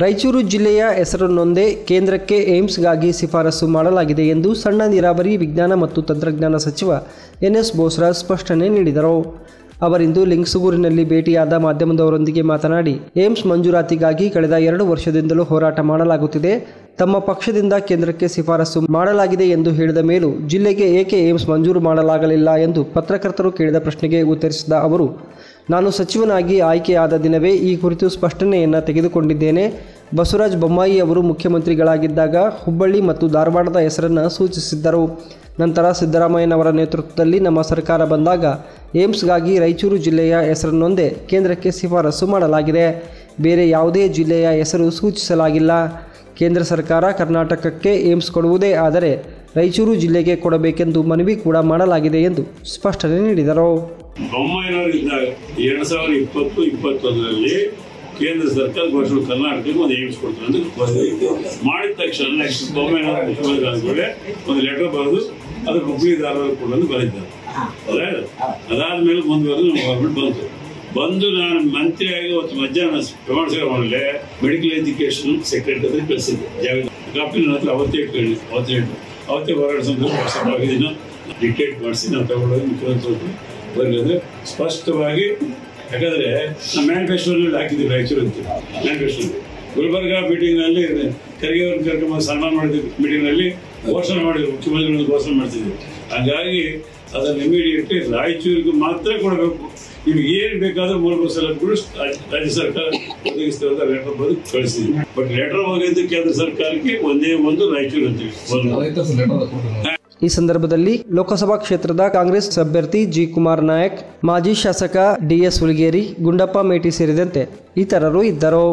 ರಾಯಚೂರು ಜಿಲ್ಲೆಯ ಹೆಸರನ್ನೊಂದೇ ಕೇಂದ್ರಕ್ಕೆ ಏಮ್ಸ್ಗಾಗಿ ಶಿಫಾರಸು ಮಾಡಲಾಗಿದೆ ಎಂದು ಸಣ್ಣ ನೀರಾವರಿ ವಿಜ್ಞಾನ ಮತ್ತು ತಂತ್ರಜ್ಞಾನ ಸಚಿವ ಎನ್.ಎಸ್. ಬೋಸರಾಜ್ ಸ್ಪಷ್ಟನೆ ನೀಡಿದರು. ಅವರಿಂದು ಲಿಂಗಸೂಗೂರಿನಲ್ಲಿ ಭೇಟಿಯಾದ ಮಾಧ್ಯಮದವರೊಂದಿಗೆ ಮಾತನಾಡಿ, ಏಮ್ಸ್ ಮಂಜೂರಾತಿಗಾಗಿ ಕಳೆದ 2 ವರ್ಷದಿಂದಲೂ ಹೋರಾಟ ಮಾಡಲಾಗುತ್ತಿದೆ. ತಮ್ಮ ಪಕ್ಷದಿಂದ ಕೇಂದ್ರಕ್ಕೆ ಶಿಫಾರಸು ಮಾಡಲಾಗಿದೆ ಎಂದು ಹೇಳಿದ ಮೇಲೂ ಜಿಲ್ಲೆಗೆ ಏಕೆ ಏಮ್ಸ್ ಮಂಜೂರು ಮಾಡಲಾಗಲಿಲ್ಲ ಎಂದು ಪತ್ರಕರ್ತರು ಕೇಳಿದ ಪ್ರಶ್ನೆಗೆ ಉತ್ತರಿಸಿದ ಅವರು, ನಾನು ಸಚಿವನಾಗಿ ಆಯ್ಕೆಯಾದ ದಿನವೇ ಈ ಕುರಿತು ಸ್ಪಷ್ಟನೆಯನ್ನು ತೆಗೆದುಕೊಂಡಿದ್ದೇನೆ. ಬಸವರಾಜ ಬೊಮ್ಮಾಯಿ ಅವರು ಮುಖ್ಯಮಂತ್ರಿಗಳಾಗಿದ್ದಾಗ ಹುಬ್ಬಳ್ಳಿ ಮತ್ತು ಧಾರವಾಡದ ಹೆಸರನ್ನು ಸೂಚಿಸಿದ್ದರು. ನಂತರ ಸಿದ್ದರಾಮಯ್ಯನವರ ನೇತೃತ್ವದಲ್ಲಿ ನಮ್ಮ ಸರ್ಕಾರ ಬಂದಾಗ ಏಮ್ಸ್ಗಾಗಿ ರಾಯಚೂರು ಜಿಲ್ಲೆಯ ಹೆಸರನ್ನೊಂದೇ ಕೇಂದ್ರಕ್ಕೆ ಶಿಫಾರಸು ಮಾಡಲಾಗಿದೆ. ಬೇರೆ ಯಾವುದೇ ಜಿಲ್ಲೆಯ ಹೆಸರು ಸೂಚಿಸಲಾಗಿಲ್ಲ. ಕೇಂದ್ರ ಸರ್ಕಾರ ಕರ್ನಾಟಕಕ್ಕೆ ಏಮ್ಸ್ ಕೊಡುವುದೇ ಆದರೆ ರಾಯಚೂರು ಜಿಲ್ಲೆಗೆ ಕೊಡಬೇಕೆಂದು ಮನವಿ ಕೂಡ ಮಾಡಲಾಗಿದೆ ಎಂದು ಸ್ಪಷ್ಟನೆ ನೀಡಿದರು. ಬೊಮ್ಮಾಯಿನವರಿದ್ದಾಗ 2020-21ರಲ್ಲಿ ಕೇಂದ್ರ ಸರ್ಕಾರ ಘೋಷಣೆ ಕರ್ನಾಟಕಕ್ಕೆ ಒಂದು ಏಮ್ಸ್ ಕೊಡ್ತಾರೆ ಅಂತ ಮಾಡಿದ ತಕ್ಷಣ ನೆಕ್ಸ್ಟ್ ಬೊಮ್ಮಾಯಿನವರು ಮುಖ್ಯಮಂತ್ರಿಗಳಾದ್ಮೇಲೆ ಒಂದು ಲೆಟರ್ ಬರೆದು ಅದು ಹುಬ್ಬಳ್ಳಿ ಧಾರವಾಡ ಕೊಡಲು ಬರೆದಿದ್ದಾರೆ. ಅದಾದ್ಮೇಲೆ ಮುಂದುವರೆದು ನಮ್ಮ ಗೌರ್ಮೆಂಟ್ ಬಂದು ನಾನು ಮಂತ್ರಿಯಾಗಿ ಅವತ್ತು ಮಧ್ಯಾಹ್ನ ಪ್ರಮಾಣ ಸ್ವೀಕಾರ ಮಾಡಲೆ ಮೆಡಿಕಲ್ ಎಜುಕೇಶನ್ ಸೆಕ್ರೆಟರಿ ಕಳಿಸಿದ್ದೆ. ಕಾಪಿ ನನ್ನ ಹತ್ರ ಅವತ್ತೇ ಹೊರಗಡೆ ಸಂದರ್ಭ ಡಿಕ್ಟೇಟ್ ಮಾಡಿಸಿ ನಾವು ತಗೊಳ್ಳೋದು ಮುಖ್ಯಮಂತ್ರಿ ಬರಲಿದೆ ಸ್ಪಷ್ಟವಾಗಿ. ಯಾಕಂದ್ರೆ ನಾವು ಮ್ಯಾನಿಫೆಸ್ಟೋನಲ್ಲಿ ಹಾಕಿದ್ದೀವಿ ರಾಯಚೂರು ಅಂತ. ಮ್ಯಾನಿಫೆಸ್ಟೋ ಗುಲ್ಬರ್ಗಾ ಮೀಟಿಂಗ್ನಲ್ಲಿ ಖರ್ಗೆ ಅವ್ರನ್ನ ಕರ್ಕೊಂಡು ಸನ್ಮಾನ ಮಾಡಿದ್ವಿ. ಮೀಟಿಂಗ್ನಲ್ಲಿ ಘೋಷಣೆ ಮಾಡಿದ್ರು, ಮುಖ್ಯಮಂತ್ರಿಗಳು ಘೋಷಣೆ ಮಾಡ್ತಿದ್ವಿ. ಹಾಗಾಗಿ ಅದನ್ನು ಇಮಿಡಿಯೇಟ್ಲಿ ರಾಯಚೂರಿಗೆ ಮಾತ್ರ ಕೊಡಬೇಕು. ನಿಮ್ಗೆ ಏನು ಬೇಕಾದ್ರೂ ಮೂಲಭೂತ ಸೌಲಭ್ಯಗಳು ರಾಜ್ಯ ಸರ್ಕಾರ ಒದಗಿಸ್ತೇವೆ ಅಂತ ಲೆಟರ್ ಬರೆದು ಕಳಿಸಿದ್ವಿ. ಬಟ್ ಲೆಟರ್ ಹೋಗಿದ್ದು ಕೇಂದ್ರ ಸರ್ಕಾರಕ್ಕೆ ಒಂದೇ ಒಂದು ರಾಯಚೂರು ಅಂತೀವಿ. ಈ ಸಂದರ್ಭದಲ್ಲಿ ಲೋಕಸಭಾ ಕ್ಷೇತ್ರದ ಕಾಂಗ್ರೆಸ್ ಅಭ್ಯರ್ಥಿ ಜಿ. ಕುಮಾರ್ ನಾಯಕ್, ಮಾಜಿ ಶಾಸಕ ಡಿ.ಎಸ್. ಹುಲಿಗೇರಿ, ಗುಂಡಪ್ಪ ಮೇಟಿ ಸೇರಿದಂತೆ ಇತರರು ಇದ್ದರು.